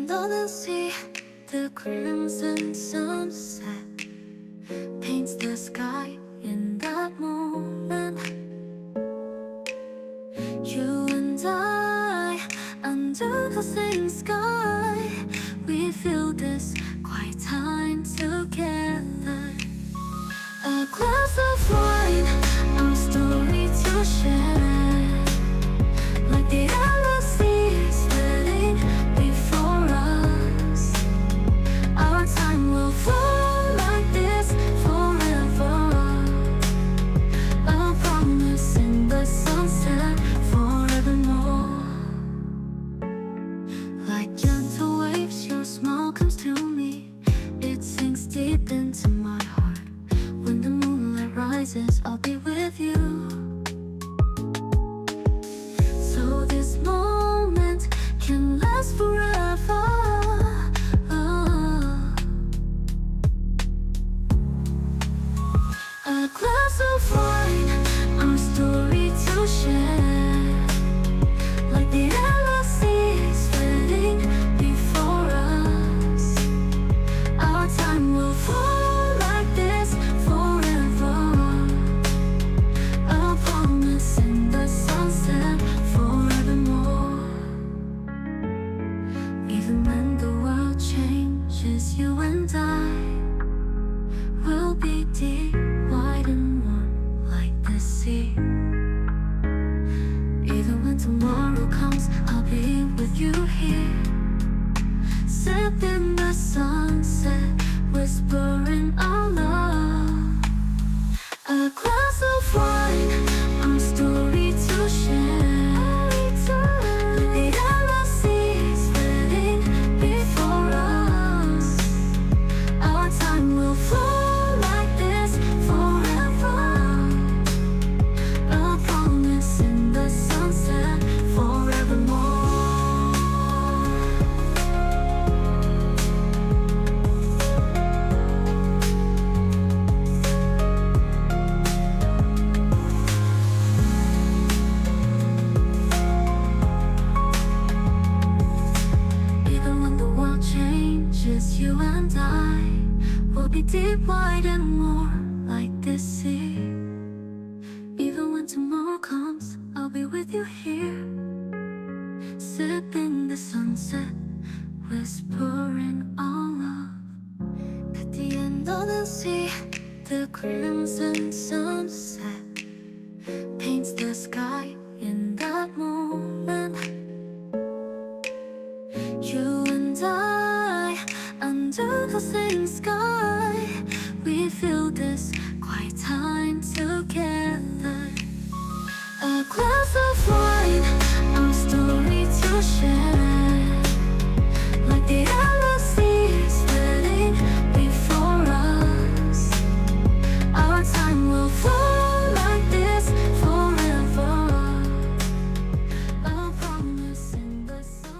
end of the sea, the crimson sunset paints the sky in that moment. You and I, under the same sky, we feel this quiet time together. A glass of wine, our story to share, like the endless sea spreading before us. Our time will flow like this forever, a promise in the sunset forevermore. Like gentle waves, your smile comes to me. It sinks deep into my heart. When the moonlight rises, I'll be with you. So this moment can last forever. A glass of wine, our story to share, like the endless sea spreading before us. Our time will flow like this forever, a promise in the sunset forevermore. Even when the world changes, you and I will be deep, wide and warm like the sea. Even when tomorrow comes, I'll be with you here, sipping the sunset, whispering our love. A glass of wine, our story to share, the endless sea spreading before us. Our time will flow like this forever, a promise in the sunset forevermore. Even when the world changes, you and I will be deep, wide and more like this sea. Even when tomorrow comes, I'll be with you here, sipping the sunset, whispering our love. At the end of the sea, the crimson sunset paints the sky in that moment. You and I, under the same sky, we feel this quiet time together. A glass of wine,